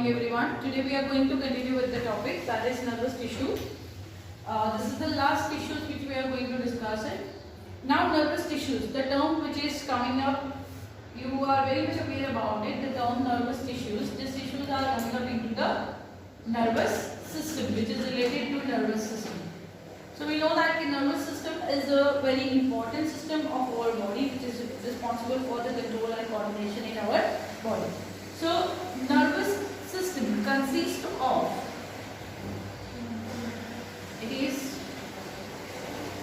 morning everyone. Today we are going to continue with the topic that is nervous tissue. This is the last tissues which we are going to discuss it. Now nervous tissues, the term which is coming up, you are very much aware about it, the term nervous tissues. These tissues are coming up into the nervous system which is related to nervous system. So we know that the nervous system is a very important system of our body which is responsible for the control and coordination in our body. So nervous system consists of,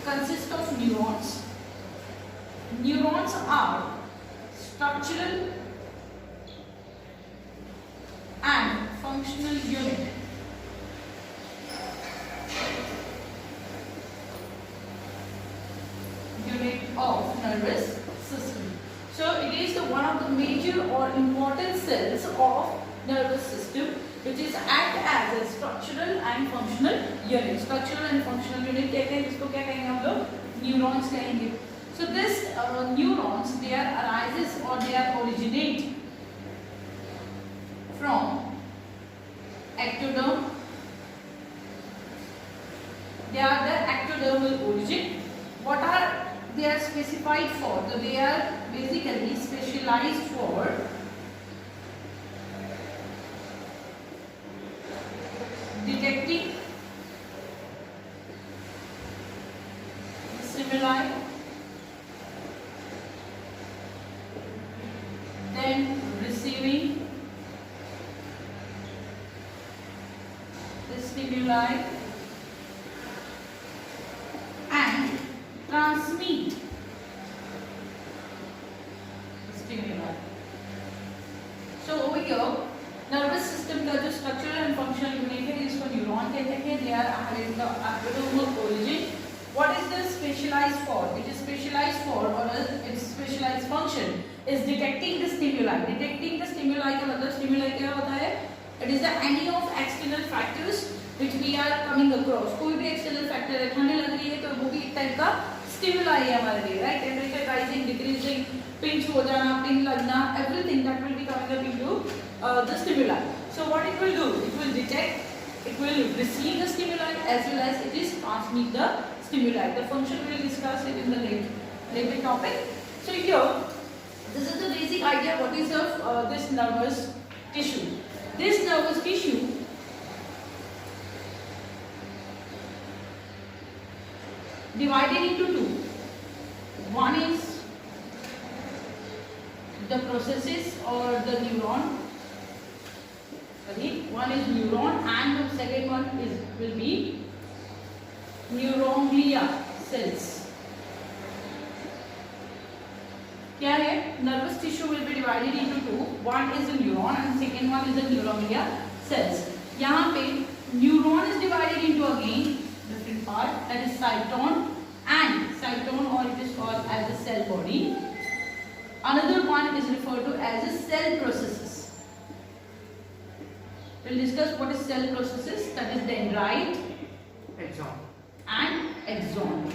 consists of neurons. Neurons are structural and functional unit. Of nervous system. So it is one of the major or important cells of nervous system which is act as a structural and functional unit. Structural and functional unit कहते हैं, इसको क्या कहेंगे हम लोग? Neurons कहेंगे. So this neurons, they are arises or they are originate from ectoderm. They are the ectodermal origin. What are they are specified for? So they are basically specialized for detecting stimuli, then receiving the stimuli and transmit stimuli. So over here, nervous system का जो structural and functional unit है इसको neuron कहते हैं. They are having the ectodermal origin. What is the specialized for? It is specialized for, or its specialized function is detecting the stimuli. Detecting the stimuli का मतलब stimuli क्या होता है? It is the any of external factors which we are coming across. कोई भी external factor है, ठंडी लग रही है तो वो भी एक टाइप का stimuli है हमारे लिए, right? Temperature rising, decreasing, pinch हो जाना, ping लगना, everything that will be coming up into the stimuli. So what it will do? It will detect, it will receive the stimuli as well as it is transmit the stimuli. The function we will discuss it in the later topic. So here, this is the basic idea what is of this nervous tissue. This nervous tissue divided into two. One is the processes or the neuron. One is neuron and the second one will be neuronglia cells. क्या है? Nervous tissue will be divided into two. One is a neuron and second one is a neuronglia cells. यहाँ पे neuron is divided into again different part, that is cyton or it is called as a cell body. Another one is referred to as a cell processes. We will discuss what is cell processes, that is dendrite and axon.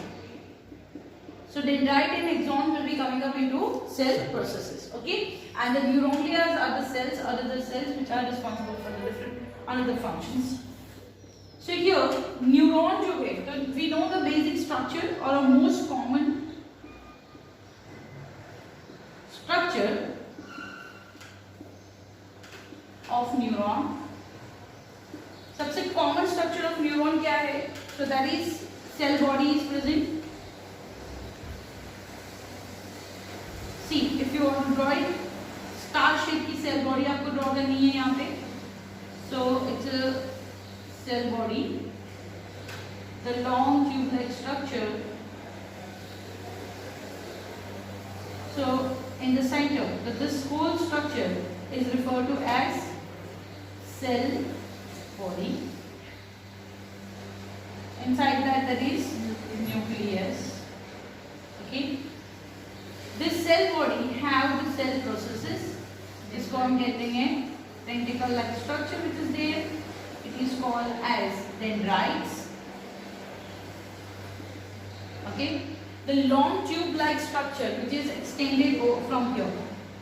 So dendrite and axon will be coming up into cell processes, okay? And the neuronglias are the cells, other cells which are responsible for the different another functions. So here neuron जो है, तो we know the basic structure or a most common structure of neuron. सबसे common structure of neuron क्या है? So that is cell body is present. See, if you want to draw it, star shape की cell body आपको draw करनी है यहाँ पे. So it's a cell body, the long tube-like structure. So in the center, this whole structure is referred to as cell body. Inside that is nucleus. Okay. This cell body have the cell processes. इसको हम कहते हैं tentacle-like structure which is there. It is called as dendrites. Okay. The long tube-like structure which is extended from here.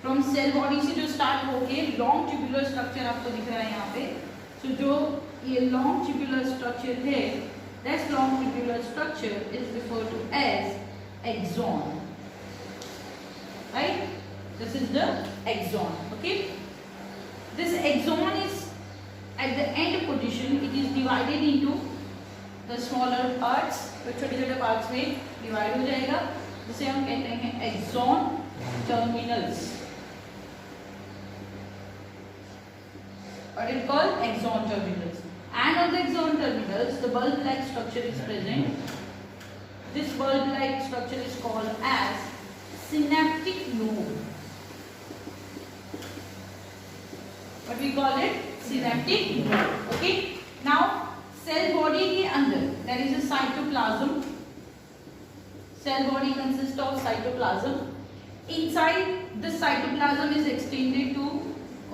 From cell body से जो start होके long tubular structure आपको दिख रहा है यहाँ पे। तो जो ये लॉन्ग ट्यूबुलर स्ट्रक्चर है, that long tubular structure is referred to as axon, right? This is the axon, okay? This axon is at the end position, it is divided into the smaller parts, तो छोटे छोटे parts में divide हो जाएगा, जिसे हम कहते हैं एक्सॉन टर्मिनल्स, और it called axon terminals. And on the axon terminals, the bulb-like structure is present. This bulb-like structure is called as synaptic node. What we call it? Synaptic node. Okay. Now, cell body के अंदर there is a cytoplasm. Cell body consists of cytoplasm. Inside the cytoplasm is extended to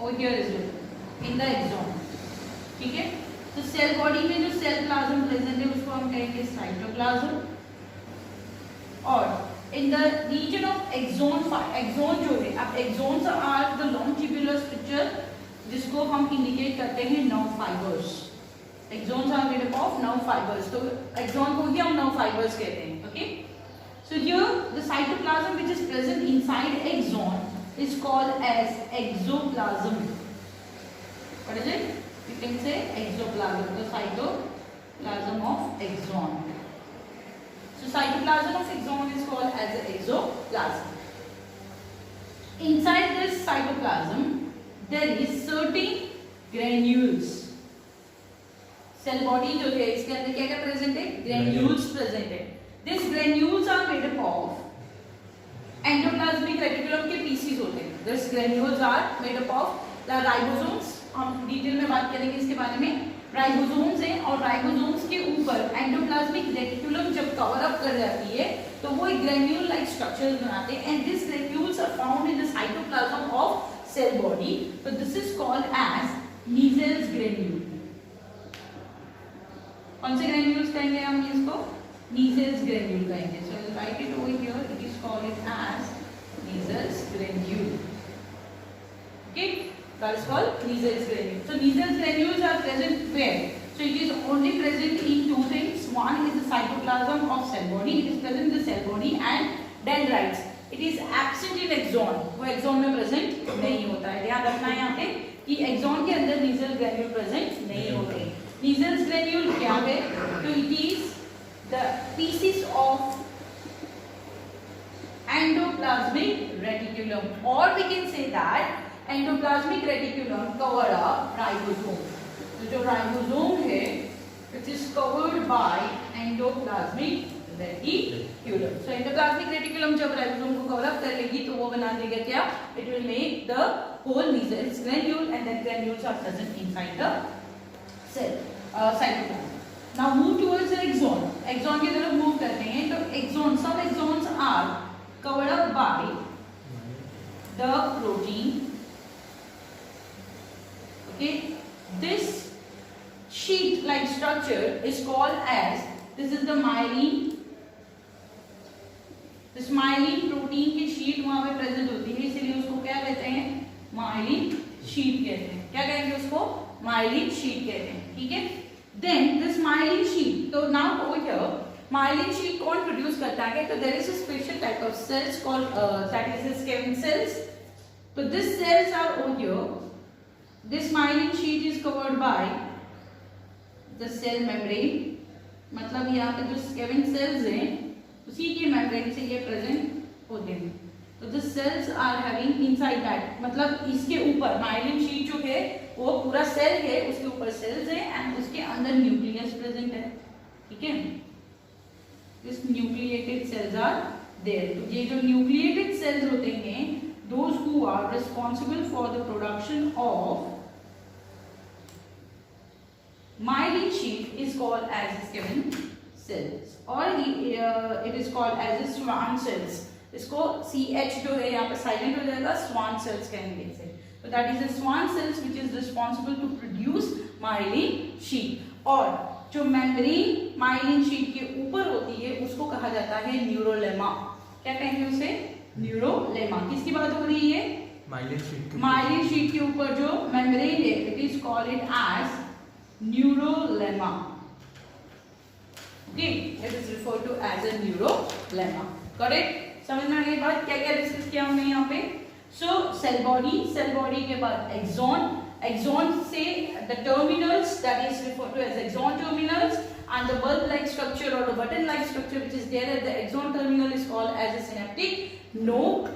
over here as well, in the axon. ठीक है? तो cell body में जो cell plasm present है उसको हम कहेंगे साइटोप्लाज्म, और in the region of axon, axon जो है, अब axons are the long tubular structure जिसको हम इंडिकेट करते हैं nerve fibres. Axons are made up of nerve fibres, तो एक्सॉन को ही हम नर्व फाइबर्स कहते हैं, okay? So here the cytoplasm which is present inside axon is called as axoplasm. What is it? You can say exoplasm, the cytoplasm of axon. So cytoplasm of axon is called as the exoplasm. Inside this cytoplasm, there is certain granules. Cell body जो है इसके अंदर क्या क्या present है? Granules present है. These granules are made up of endoplasmic reticulum के pieces होते हैं. These granules are made up of the ribosomes. हम डिटेल में बात करेंगे इसके बारे में। राइबोसोम्स हैं, और राइबोसोम्स के ऊपर एंडोप्लाज्मिक रेटिकुलम जब कवर अप कर जाती है तो वो एक ग्रेन्यूल लाइक स्ट्रक्चर्स बनाते हैं, and this granules are found in the cytoplasm of cell body. तो this is called as Nissl's granule. कौन से ग्रेन्यूल्स कहेंगे हम इसको? नीजेल्स ग्रेन्यूल कहेंगे। So I write it over here, it is called as Nissl's granule, okay? That is called Nizel's granules. So Nizel's granules are present where? So it is only present in two things. One is the cytoplasm of cell body. It is present in the cell body and dendrites. It is absent in axon. वो axon में present नहीं होता है। ध्यान रखना है यहाँ पे कि axon के अंदर Nizel's granule present नहीं होते। Nizel's granule क्या है? तो it is the pieces of endoplasmic reticulum, or we can say that endoplasmic reticulum cover a ribosome. तो जो राइबोसोम है it is covered by endoplasmic reticulum. So endoplasmic reticulum जब ribosome को कवर अप कर लेगी तो वो बना देगा क्या? It will make the whole Nissl's granule, and that granules are present inside the cell cytoplasm. Now move towards the axon. Axon की तरफ मूव करते हैं। तो axon, some axons are covered up by the protein. Okay, this sheet-like structure is called as, this is the myelin. This myelin protein की sheet वहाँ पे present होती है, इसलिए उसको क्या कहते हैं? myelin sheet कहते हैं। क्या कहेंगे उसको? myelin sheet कहते हैं, ठीक है? Then this myelin sheet, तो now over here, myelin sheet कौन produce करता है? तो there is a special type of cells called that is the Schevin cells. तो these cells are over here. This myelin sheet is covered by the cell membrane. मतलब यहाँ पे जो Schevin cells हैं उसी की membrane से ये present होते हैं। तो the cells are having inside that, मतलब इसके ऊपर myelin sheet जो है वो पूरा cell है, उसके ऊपर cells है and उसके अंदर nucleus present है, ठीक है? This nucleated cells are there. तो ये जो nucleated cells होते हैं, those who are responsible for the production of myelin sheet is called as Schevin cells, or it is called as Schwann cells. इसको CH जो है यहाँ पे silent हो जाएगा, Schwann cells कहेंगे इसे। So that is the Schwann cells which is responsible to produce myelin sheet. और जो membrane myelin sheet के ऊपर होती है उसको कहा जाता है न्यूरोलेमा। क्या कहेंगे उसे? न्यूरोलेमा। किसकी बात हो रही है? माइलिन शीट के ऊपर जो मेम्ब्रेन है, it is called it as neurolemma. Okay, it is referred to as a neurolemma. Correct? समझ में आ गई बात? क्या क्या डिस्कस किया हमने यहाँ पे? सो सेल बॉडी के बाद एक्सॉन से the terminals, that is referred to as axon terminals, and the bulb like structure or the button like structure which is there at the axon terminal is called as a synaptic node.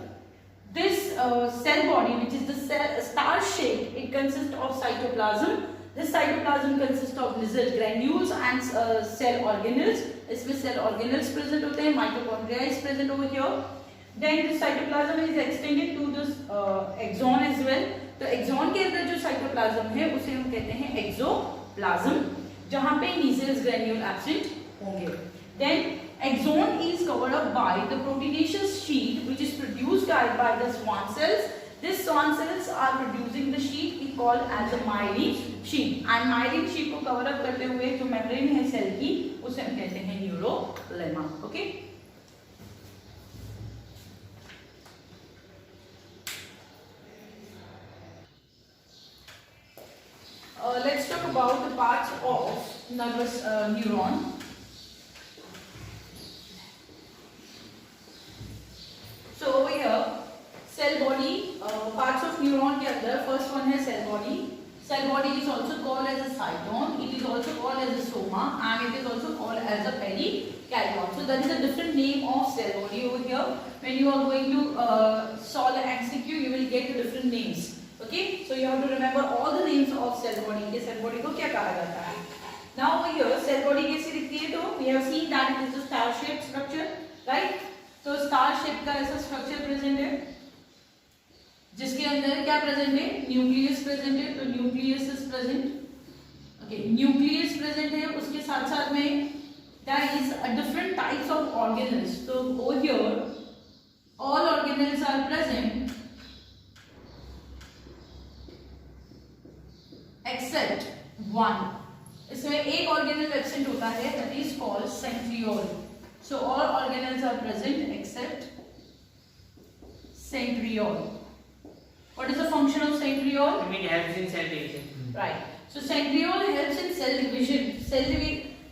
This cell body, which is the cell star shape, it consists of cytoplasm. This cytoplasm consists of Nissl granules and cell organelles. इसमें cell organelles present होते हैं. Mitochondria is present over here. Then the cytoplasm is extended to this axon as well. तो axon के अंदर जो cytoplasm है उसे हम कहते हैं exoplasm, जहाँ पे Nissl granule absent होंगे. Then axon is covered up by the proteinaceous sheet which is produced by the Schwann cells. These Schwann cells are producing the sheet we call as a myelin sheet. And myelin sheet को cover up करते हुए जो membrane है cell की उसे हम कहते हैं न्यूरोलेमा. Okay? Let's talk about the parts of nervous neuron. So over here, cell body, parts of neuron के अंदर first one है cell body. Cell body is also called as a cyton. It is also called as a soma, and it is also called as a perikaryon. So that is a different name of cell body over here. When you are going to solve an MCQ, you will get different names. Okay, so you have to remember all the names of cell body. के cell body को क्या कहा जाता है? Now over here, cell body कैसी दिखती है? तो we have seen that it is a star-shaped structure, right? तो star-shaped का ऐसा structure present है, जिसके अंदर क्या present है? Nucleus present है, तो nucleus is present. Okay, nucleus present है, उसके साथ साथ में there is a different types of organelles. So over here, all organelles are present except one. इसमें एक organelle absent होता है, that is called centriole. So all organelles are present except centriole. What is the function of centriole? I mean, helps in cell division. Right. So centriole helps in cell division.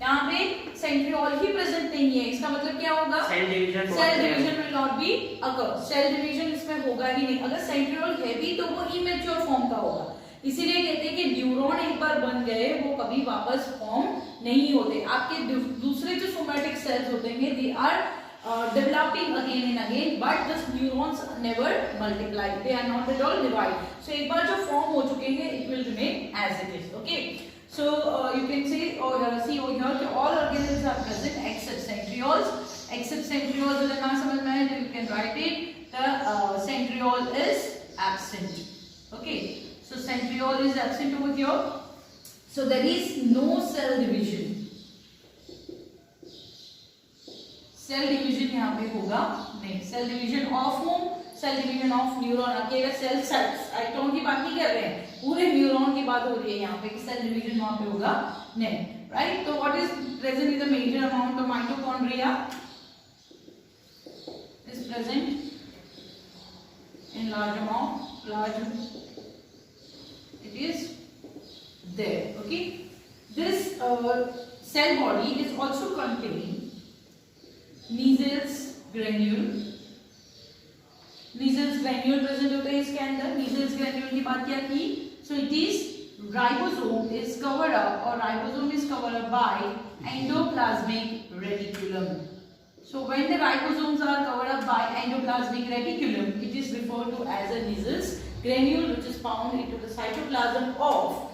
यहाँ पे centriole ही present नहीं है, इसका मतलब क्या होगा? Cell division will not be occur. Cell division इसमें होगा ही नहीं. अगर centriole है भी तो वो immature form का होगा. इसीलिए कहते हैं कि न्यूरॉन एक बार बन गए वो कभी वापस फॉर्म नहीं होते. आपके दूसरे जो सोमैटिक सेल्स होते हैं they are developing again and again, but the neurons never multiply, they are not at all divide. So एक बार जो फॉर्म हो चुके हैं it will remain as it is. Okay, so you can say और see over here कि all organelles are present except centrioles. Except centrioles अगर ना समझ में आए तो you can write it, the centriole is absent. Okay, so centriole is absent over here, so there is no cell division. Cell division यहाँ पे होगा नहीं. Cell division of whom? Cell division of neuron. अकेले cell cytosol की बात नहीं कर रहे हैं, पूरे न्यूरॉन की बात हो रही है यहाँ पे कि cell division वहाँ पे होगा नहीं. Right? So what is present is the major amount of mitochondria is present in large amount. It is there. Okay, this cell body is also containing Nissl granule. Nissl granule present होते हैं इसके अंदर. Nissl granule की बात क्या की? So it is ribosome is covered up, or ribosome is covered up by endoplasmic reticulum. So when the ribosomes are covered up by endoplasmic reticulum, it is referred to as a Nissl granule, which is found into the cytoplasm of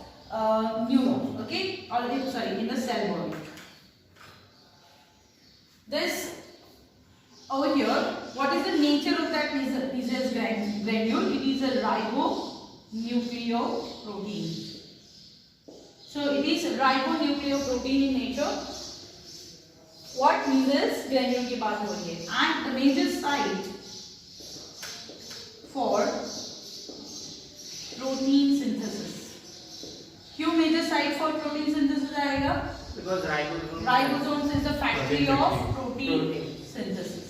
neuron. Okay, or sorry, in the cell body. This over here, what is the nature of that Nissl granule? It is a ribonucleoprotein. So it is ribonucleoprotein in nature. What Nissl granule की बात हो रही है, and the major site for protein synthesis. क्यों major site for protein synthesis आएगा? Because ribosomes is the factory of protein synthesis.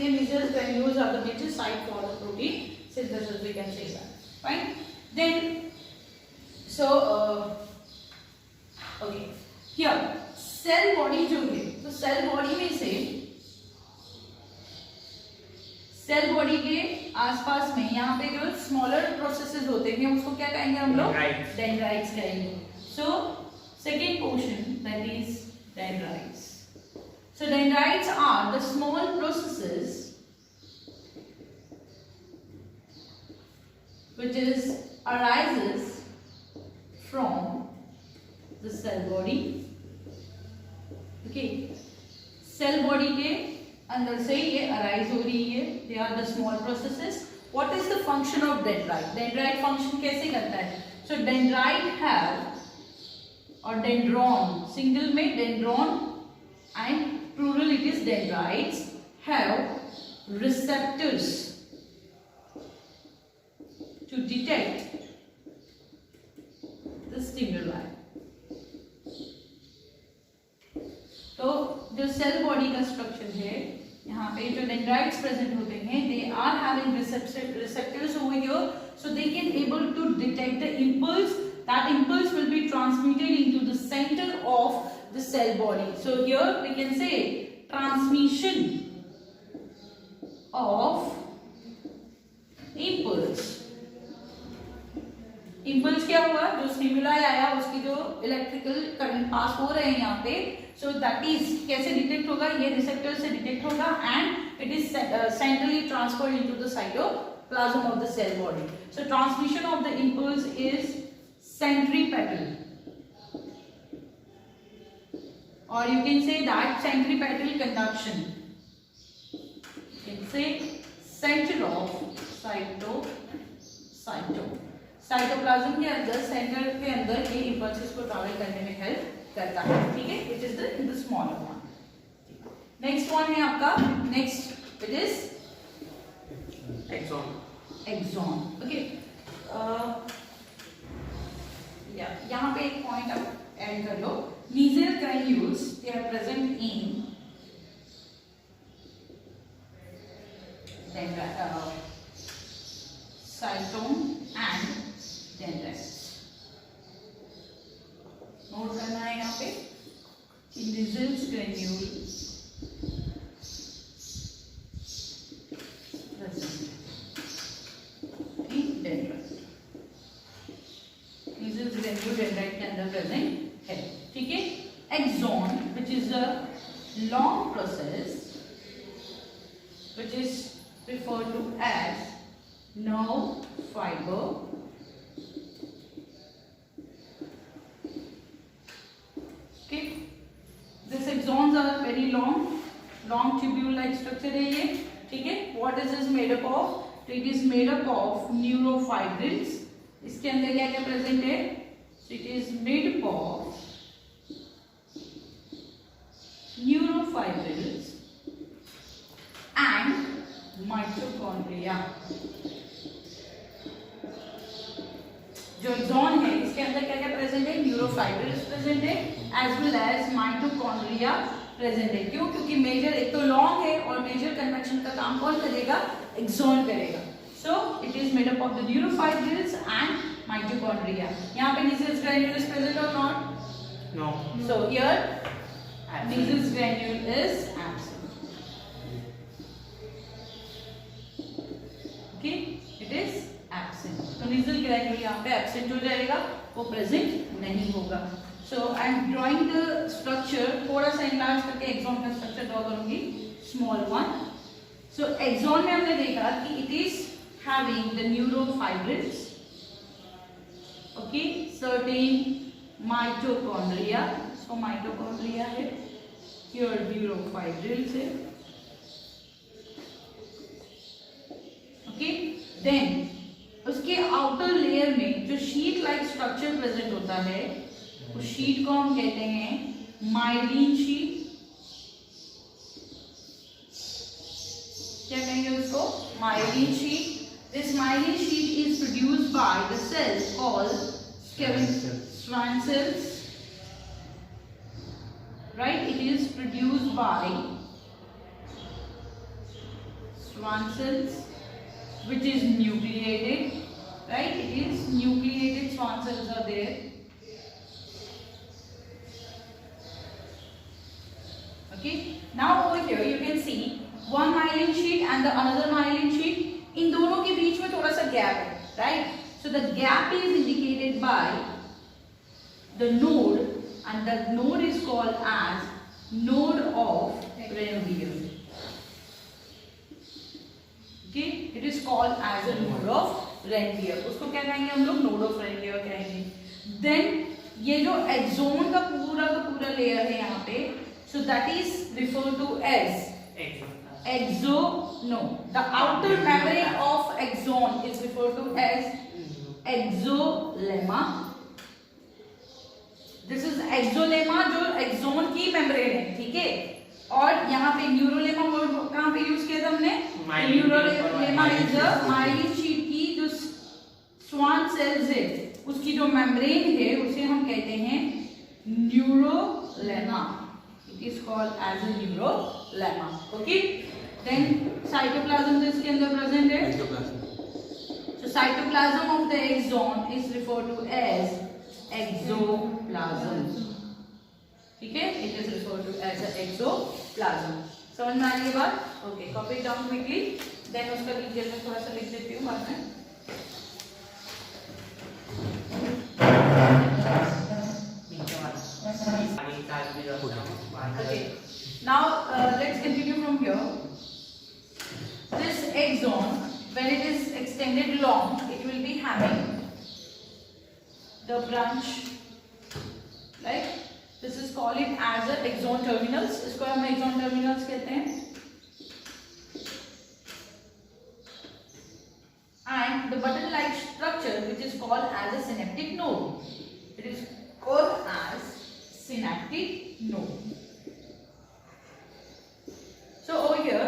हैं Nisser's granules are the major site for the protein synthesis, we can say that. Fine. Then so okay, here cell body जो है, तो cell body में से cell body के आसपास में यहाँ पे जो स्मॉलर प्रोसेसेस होते हैं उसको क्या कहेंगे हम लोग? डेंड्राइट्स कहेंगे. So second portion that is dendrites. So dendrites are the small processes which is arises from the cell body. Okay, cell body के अंदर से ये अराइज हो रही है. They are the small processes. What is the function of dendrite? Dendrite function कैसे करता है? सो डेंड्राइट हैव और डेंड्रॉन, सिंगल में dendron and plural it is dendrites, have receptors to detect the stimuli. तो जो सेल बॉडी का structure है, यहाँ पे जो डेंड्राइट्स प्रेजेंट होते हैं, they are having receptors over here, so they can able to detect the impulse. That impulse will be transmitted into the center of the cell body. So here we can say transmission of impulse. Impulse क्या हुआ? जो stimuli आया उसकी जो electrical current pass हो रहे हैं यहाँ पे, सो दैट इज कैसे डिटेक्ट होगा? ये रिसेप्टर से डिटेक्ट होगा and it is centrally transferred into the cytoplasm of the cell body. So transmission of the impulse is centripetal, और you can say that centripetal conduction, you can say centre of cytoplasm के अंदर, centre के अंदर ये impulses को travel करने में help करता है. ठीक है, it is the smaller one. Next one है आपका, next it is axon. Okay, यहाँ पे एक पॉइंट आप ऐड कर लो. Nissl granules they are present in cyton and dendrites. Note करना है यहाँ पे कि Nissl's granule in dendrite, Nissl's granule dendrite के अंदर प्रेजेंट है. ठीक है. Axon which is a long process which is referred to as nerve fiber. Okay, these axons are very long tubule like structure है ये. ठीक है. What is this made up of? It is made up of neurofibrils. इसके अंदर क्या क्या present है? It is made up of neurofibrils and mitochondria. जो एक्सॉन है इसके अंदर क्या क्या प्रेजेंट है? न्यूरोफाइब्रिल्स प्रेजेंट है as well as mitochondria present है. क्यों? क्योंकि मेजर एक तो लॉन्ग है और मेजर कन्वेक्शन का काम कौन करेगा? एक्सॉन करेगा. So it is made up of the neurofibrils and mitochondria. यहाँ पे नीजल्स ग्रैन्यूल इज प्रेजेंट और not? No. So here Nissl's granule is absent. Okay, it is absent. तो नीजल ग्रैन्यूल यहाँ पे एब्सेंट हो जाएगा, वो प्रेजेंट नहीं होगा. So I am drawing the structure, थोड़ा सा इनलार्ज करके एक्सॉन का स्ट्रक्चर ड्रॉ करूंगी, स्मॉल वन. सो एक्सॉन में हमने देखा कि it is having the neurofibrils, okay, certain mitochondria. So mitochondria है, हियर न्यूरोफाइब्रिल्स है. ओके, देन उसके आउटर लेयर में जो शीट लाइक स्ट्रक्चर प्रेजेंट होता है, उस शीट को हम कहते हैं माइलिन शीट. क्या कहेंगे उसको? Myelin sheath. This myelin sheath is produced by the cells called Schwann cells. Right? It is produced by Schwann cells, which is nucleated, right? It is nucleated Schwann cells are there. Okay. Now over here you can see one myelin sheet and the another myelin sheet. इन दोनों के बीच में थोड़ा सा gap है, right? So the gap is indicated by the node, and the node is called as node of Ranvier. Okay, it is called as a node of Ranvier. उसको क्या कहेंगे हम लोग? Node of Ranvier कहेंगे. Then ये जो axon का पूरा लेयर है यहाँ पे, so that is referred to as the outer membrane of axon is referred to as exolemma. This is exolemma जो एक्सोन की मेम्ब्रेन है, ठीक है. और यहाँ पे न्यूरोलेमा वर्ड कहाँ पे यूज किया था हमने? न्यूरोलेमा इज द माइलिन शीट की जो स्वान सेल्स है उसकी जो मेम्ब्रेन है उसे हम कहते हैं न्यूरोलेमा. It is called as a neurolemma. Okay. Then cytoplasm तो इसके अंदर present है. So cytoplasm of the axon is referred to as exoplasm. ठीक है? It is referred to as a exoplasm. समझ में आ रही है बात? Okay. Copy it down quickly. Then उसका डिटेल में थोड़ा सा लिख देती हूँ बाद में. Okay. Now let's continue from here. This axon, when it is extended long, it will be having the branch, like this is called it as a axon terminals. इसको हम axon terminals कहते हैं. And the button-like structure, which is called as a synaptic node. It is called as synaptic node. So over here,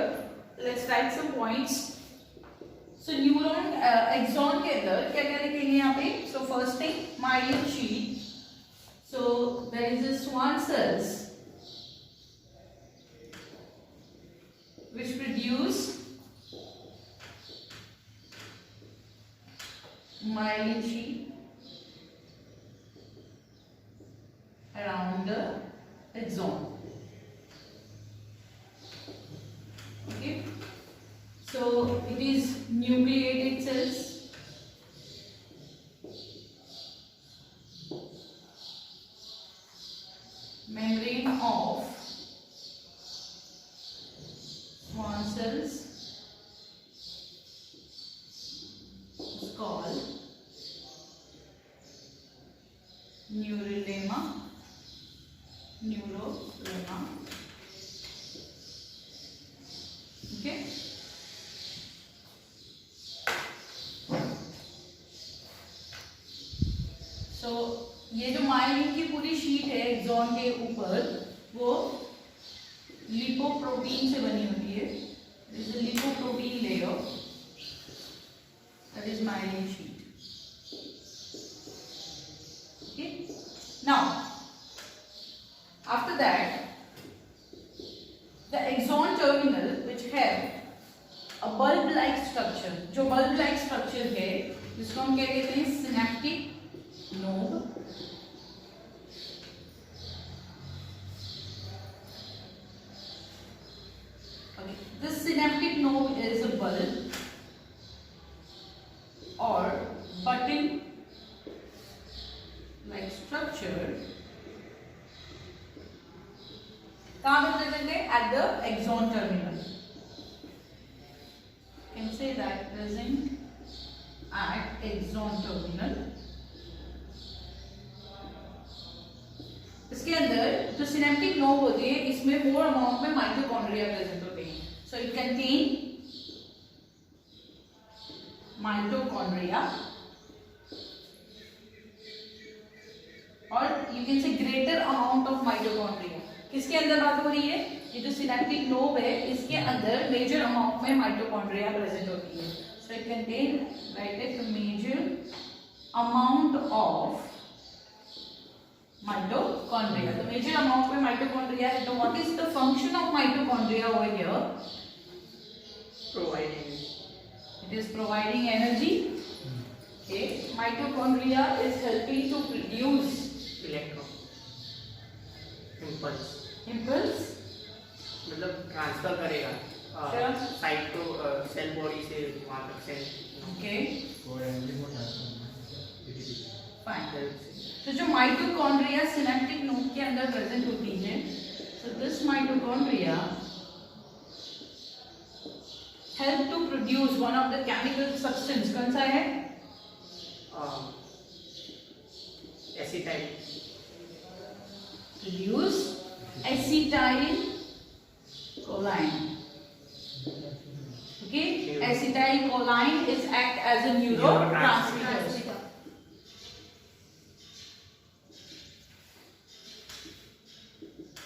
let's write some points. So neuron axon के अंदर क्या क्या लिखेंगे यहाँ पे? So first thing, myelin sheet. So there is a Schwann cells which produce myelin sheet around the axon. Okay, so it is nucleated cells. Membrane of Schwann cells is called neurolemma. Okay. So ये जो myelin की पूरी sheet है axon के ऊपर वो lipoprotein से बनी होती है. This is a lipoprotein layer. That is myelin sheet. Okay. Now, after that, the axon terminal which have a bulb-like structure. जो bulb-like structure है जिसको हम क्या कहते हैं? Synaptic node. Okay. This synaptic node is a bulb or button like structure. कहाँ पे present है? At the axon terminal. You can say that present at axon terminal. इसके अंदर जो सिनेप्टिक नोड होती है इसमें मोर अमाउंट में माइटोकॉन्ड्रिया प्रेजेंट होते हैं. सो इट कंटेन माइटोकॉन्ड्रिया और यू कैन से ग्रेटर अमाउंट ऑफ माइटोकॉन्ड्रिया. किसके अंदर बात हो रही है? ये जो सिनेप्टिक नोड है इसके अंदर मेजर अमाउंट में माइटोकॉन्ड्रिया प्रेजेंट होती है. So it contain right it major amount of mitochondria. The major amount में mitochondria है. तो what is the function of mitochondria over here? Providing. It is providing energy. Okay. Mitochondria is helping to produce Electron. Impulse. impulse. मतलब transfer करेगा Sure. Site को cell body से वहाँ तक cell. Okay. Fine. Help. तो जो mitochondria synaptic node के अंदर प्रेजेंट होती है, so this mitochondria help to produce one of the chemical substance. कौन सा है? Acetyl. Produce acetylcholine. Okay, acetylcholine is act as a neurotransmitter.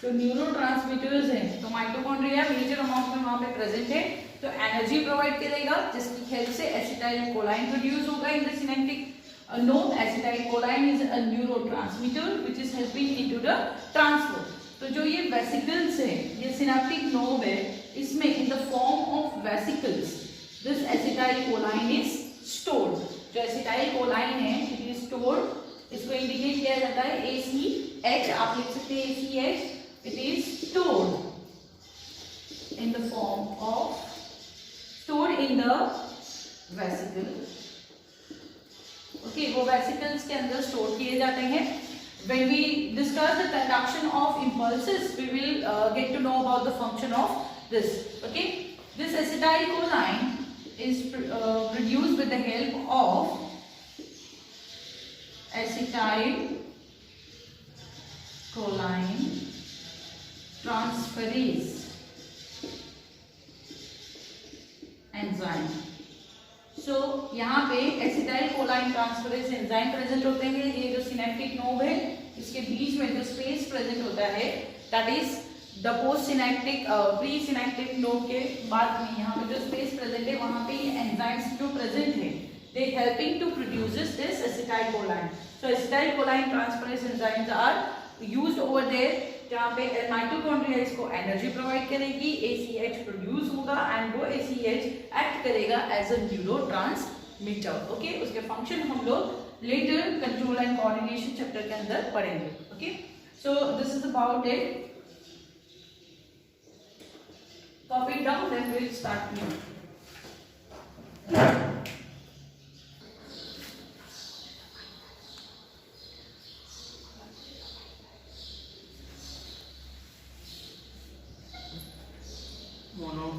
तो न्यूरोट्रांसमीटर्स हैं, तो माइटोकॉन्ड्रिया मेजर अमाउंट में वहां पे प्रेजेंट है, तो एनर्जी प्रोवाइड करेगा जिसकी हेल्प से एसिटाइलकोलाइन प्रोड्यूस होगा in the synaptic node. Acetylcholine is a neurotransmitter which is helping into the transport. तो जो ये वेसिकल्स है, ये सिनेप्टिक नोड है, इसमें in the form of vesicles this acetylcholine is stored. जो एसिटाइलकोलाइन है इट इज स्टोर्ड. इसको इंडिकेट किया जाता है ACH. आप लिख सकते हैं ACH. It is stored in the form of stored in the vesicle. Okay, वो vesicles के अंदर store किए जाते हैं. When we discuss the conduction of impulses, we will get to know about the function of this. Okay, this acetylcholine is produced with the help of acetylcholine transferase enzyme. So यहाँ पे acetylcholine transferase enzyme present होते हैं. ये जो synaptic node है इसके बीच में जो स्पेस प्रेजेंट होता है that is the post synaptic pre synaptic node के बाद में यहाँ पे जो स्पेस प्रेजेंट है वहाँ पे ये एंजाइम्स जो प्रेजेंट है they helping to produces this acetylcholine. So acetylcholine transferase enzymes are used over there जहाँ पे माइटोकॉन्ड्रिया इसको एनर्जी प्रोवाइड करेगी, ACH प्रोड्यूस होगा एंड वो ACH एक्ट करेगा एज अ न्यूरोट्रांसमीटर. ओके, उसके फंक्शन हम लोग later control and coordination chapter के अंदर पढ़ेंगे. Okay, so this is about it. Copy it down then we will start new. Mono.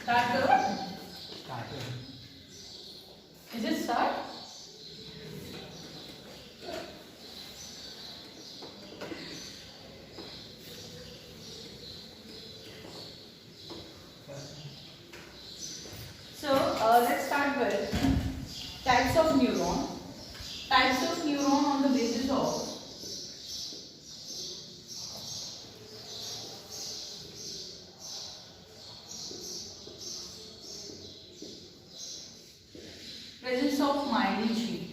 Start करो. Is it start? So let's start with types of neuron. Types of neuron on the basis of presence of myelin sheath.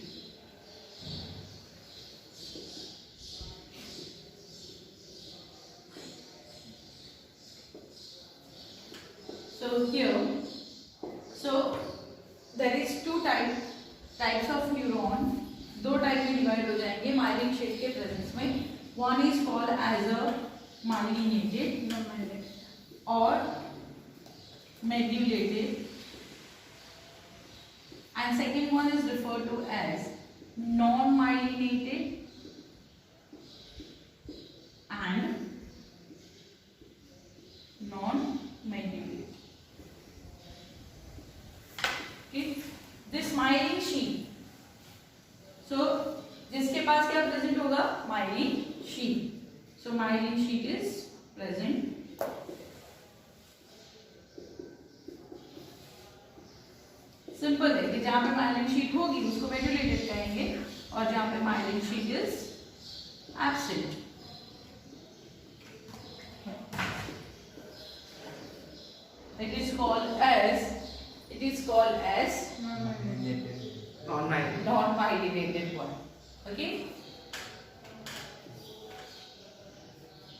So here, so there is two types of neuron. दो type में divide हो जाएंगे myelin sheath के presence में. One is called as a myelinated और medullated and second one is referred to as non myelinated and non medullated. This myelin sheath, so जिसके पास क्या प्रेजेंट होगा? Myelin sheath. So myelin sheath is present. Simple है कि जहां पे myelin sheath होगी उसको मेड्यूलेटेड कहेंगे और जहां पे myelin sheath is absent. It is called as non-myelinated one. Okay.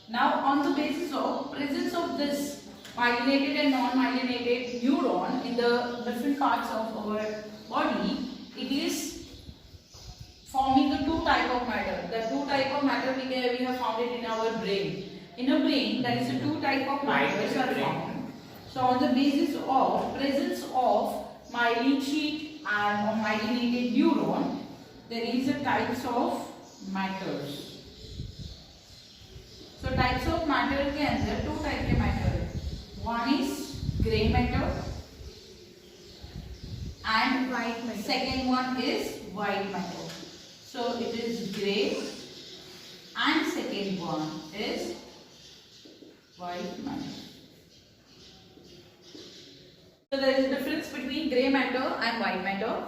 Now on the basis of presence of this myelinated and non-myelinated neuron in the different parts of our body, it is forming the two type of matter. The two type of matter we have found it in our brain. In a brain, there is a two type of matters are found. So on the basis of presence of myelin sheath and myelinated neuron, there is a types of matters. So types of matter के अंदर two type के matter है. One is grey matter and White matter. second one is white matter. So it is grey and second one is white matter. So there is a difference between grey matter and white matter.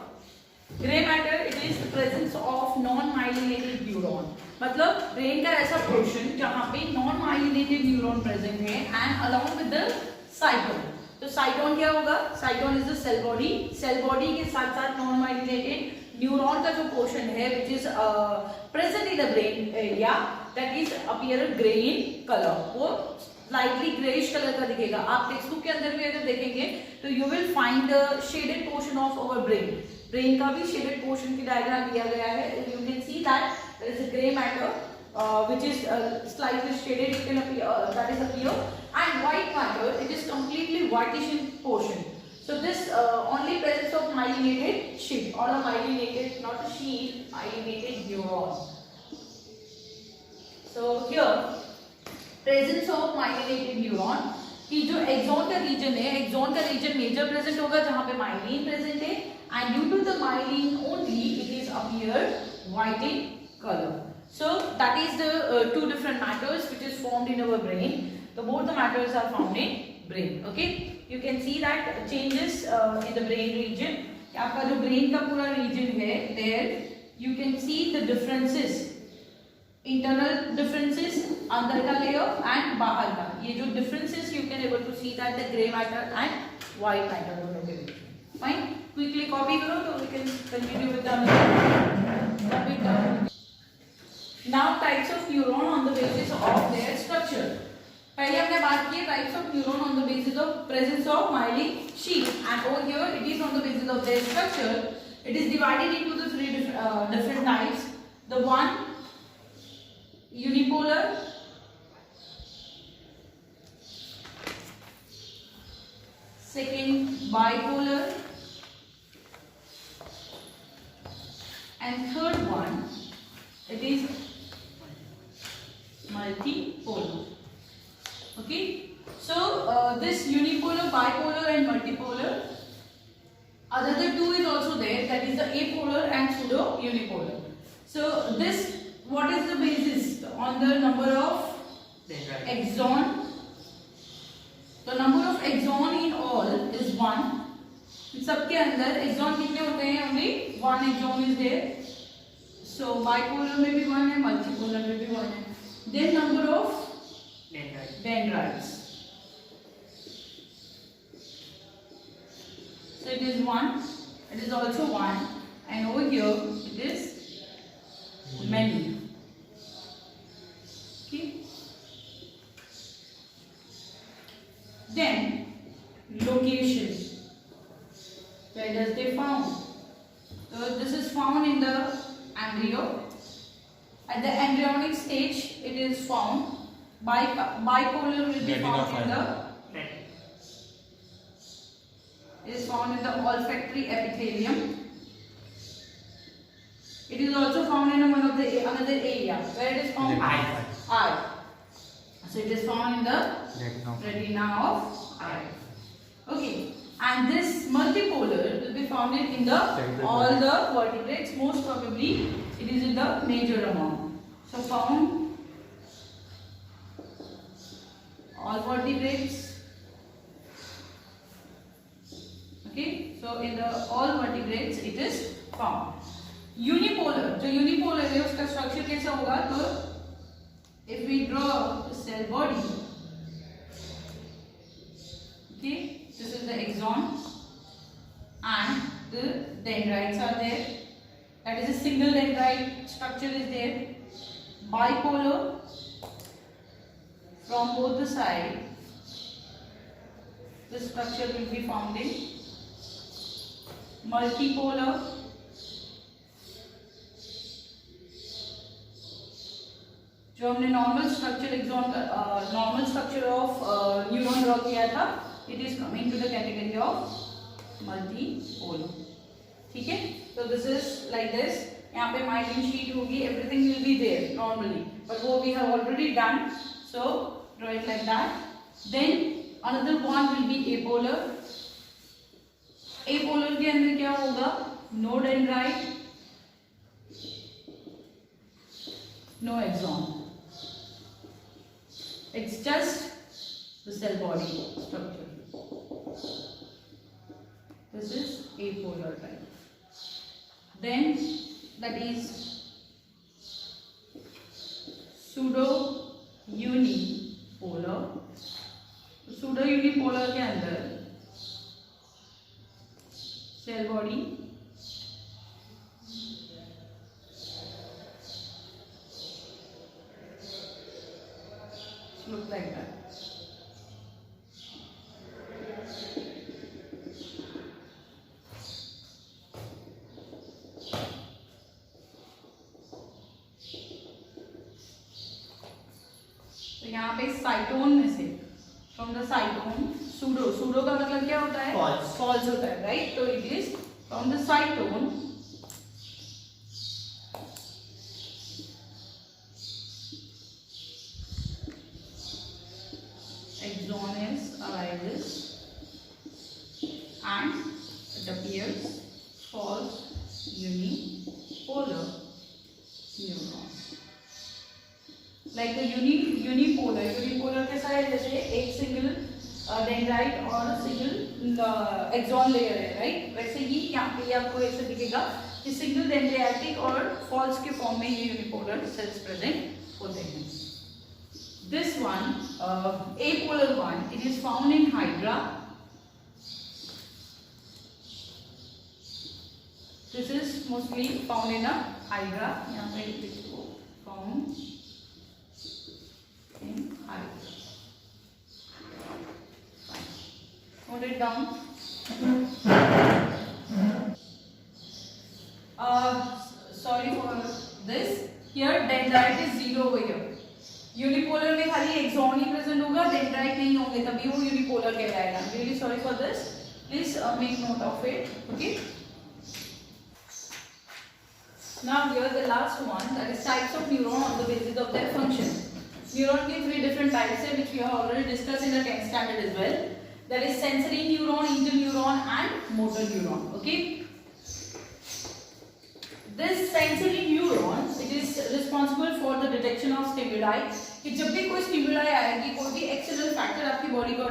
Grey matter, it is the presence of non-myelinated neuron. मतलब brain का ऐसा portion जहाँ पे non-myelinated neuron present है and along with the cytone. तो cytone क्या होगा? Cytone is the cell body. Cell body के साथ साथ non-myelinated neuron का जो portion है which is present in the brain area, that is appear grey in color. वो slightly greyish color का दिखेगा. आप टेक्स्ट बुक के अंदर भी अगर देखेंगे तो you will find the shaded portion of our brain. Brain का भी शेडेड पोर्शन की डायग्राम दिया गया है. You can see that there is a grey matter which is slightly shaded, it can appear that is appear, and white matter, it is completely whitish in portion. So this only presence of myelinated sheath or a myelinated, not a sheath, myelinated neuron. So here presence of myelinated neuron कि जो axon का reason है, axon का reason major present होगा जहाँ पे myelin present है, and due to the myelin only it is appear white in color. So that is the two different matters which is formed in our brain. So both the matters are found in brain. Okay, you can see that changes in the brain region. आपका जो brain का पूरा region है, there you can see the differences, internal differences, अंदर का layer and बाहर का. ये जो differences you can able to see that the grey matter and white matter दोनों के बीच. Fine. Quickly copy करो तो we can continue with the topic. Now types of neuron on the basis of their structure. पहले हमने बात की types of neuron on the basis of presence of myelin sheath, and over here it is on the basis of their structure. It is divided into the three different types. The one unipolar, second bipolar, and third one it is multipolar. Okay, so this unipolar, bipolar and multipolar, other two is also there, that is the apolar and pseudo unipolar. So this, what is the basis on the number of axon? The number of axon in all is 1. सबके अंदर axon कितने होते हैं? Only one axon is there. So bipolar में भी 1 है, multipolar में भी 1 है. Then number of dendrites, so it is 1, it is also 1, and over here it is many. Okay, then location. Where does they found? So this is found in the embryo. At the embryonic stage, it is found. Bipolar will be found in the. It is found in the olfactory epithelium. It is also found in one of the another area. Where it is found? Eye. So it is found in the retina of eye. Okay. And this multipolar will be found in the all the vertebrates. Most probably it is in the major amount. So found all vertebrates. Okay, so in the all vertebrates it is found. Unipolar, जो unipolar है उसका structure कैसा होगा? तो if we draw the cell body, okay, this is the axon and the dendrites are there. That is a single dendrite structure is there. Bipolar, from both the side. The structure will be found in multipolar जो हमने normal structure axon normal structure of neuron draw किया था, it is coming to the category of multipolar. ठीक है, तो this is like this. यहाँ पे myelin sheath होगी, everything will be there normally, but वो we have already done. So draw it like that. Then another one will be apolar. Apolar के अंदर क्या होगा? No dendrite, no axon. It's just the cell body structure. This is apolar type. Then that is pseudo unipolar. Pseudo unipolar के अंदर cell body look like that. तो यहाँ पे साइटोन में से फ्रॉम द साइटोन सूडो, सूडो का मतलब क्या होता है? False. फॉल्स होता है, राइट? तो it is from the साइटोन axon arises and it appears false unipolar neuron. Like a unipolar कैसा है? जैसे एक सिंगल डेंड्राइट और सिंगल एक्सॉन लेयर है, राइट? वैसे ही यहाँ पे आपको ऐसे दिखेगा कि सिंगल डेंड्राइटिक और फॉल्स के फॉर्म में ये यूनिपोलर सेल्स प्रेजेंट होते हैं. This one, apolar one, it is found in Hydra. This is mostly found in a Hydra. यहाँ पे लिखो found in Hydra. Note it down. Sorry for this. Here dendrite is 0 over here. Unipolar में खाली axon ही present होगा, dendrite नहीं होंगे, तभी वो यूनिपोलर कहलाएगा. Really sorry for this, please make note of it. Okay, now here the last one, that is types of neuron on the basis of their function. Neuron के 3 different types है which we have already discussed in the 10th standard as well. That is sensory neuron, interneuron and motor neuron. Okay, this sensory neuron it is responsible for the detection of stimuli. कि जब भी कोई stimuli आएगी, कोई भी external factor आपकी body को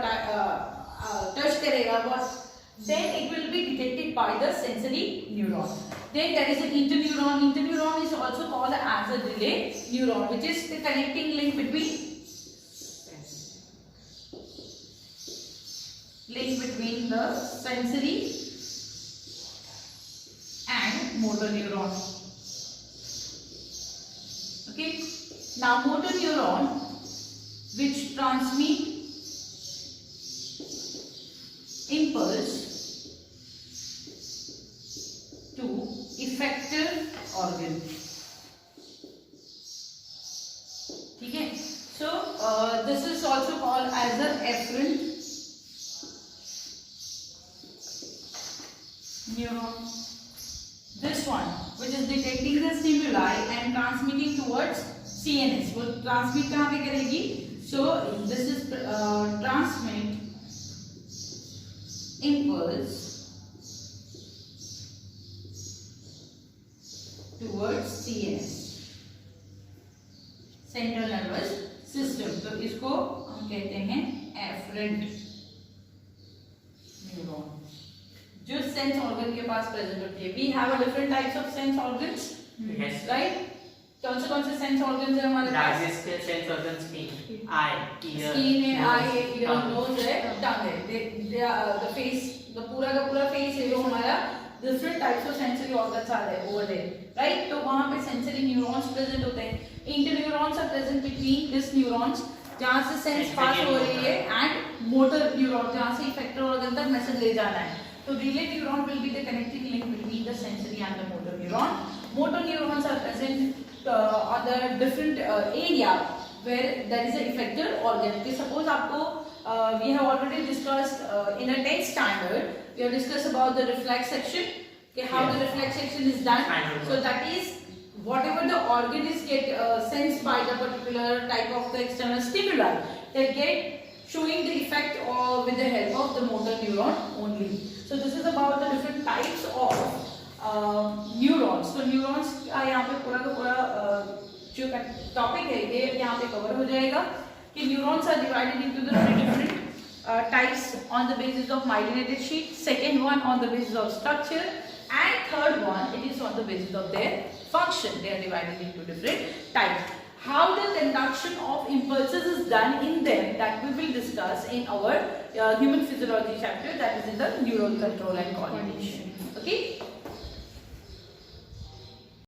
touch करेगा, then it will be detected by the sensory neuron. Then there is an interneuron. Interneuron is also called as a delay neuron, which is the connecting link between the sensory and motor neuron. Okay, now motor neuron which transmit impulse to effector organ. ठीक है, so this is also called as the efferent neuron. This one which is detecting the stimuli and transmitting towards CNS. वो transmit कहाँ पे करेगी? So this is transmit impulse towards CNS, central nervous system. तो इसको हम कहते हैं efferent neuron, जो सेंस ऑर्गन के पास प्रेजेंट होती है. We have a different types of sense organs, right? कौन से सेंस ऑर्गन्स है हमारे पास? Largest sense organ skin, eye, ear. Skin है, आई है, ईयर, नोज है, टंग है. द फेस, द पूरा का पूरा फेस है जो हमारा. Different types of sensory organs आ रहे हैं ओवर देयर, राइट? तो वहां पे सेंसरी न्यूरॉन्स प्रेजेंट होते हैं. Interneurons are present between this neurons जहाँ से सेंस पास हो रही है, एंड मोटर न्यूरॉन जहाँ से इफेक्टर ऑर्गन तक मैसेज ले जाना है. तो relay neuron will be the connecting link between the sensory and the motor neuron. Motor neurons are present on the different area where there is a effector organ. Okay, suppose आपको we have already discussed in a 10th standard, we have discussed about the reflex section. Okay, how the reflex section is done. So that is whatever the organ is get sensed by the particular type of the external stimuli, they get showing the effect with the help of the motor neuron only. So this is about the different types of neurons. So neurons का यहाँ पे पूरा का पूरा जो topic है ये यहाँ पे कवर हो जाएगा कि neurons are divided into the different types on the basis of myelinated sheath. Second one on the basis of structure, and third one it is on the basis of their function. They are divided into different types. How the conduction of impulses is done in them, that we will discuss in our human physiology chapter, that is in the neural control and coordination.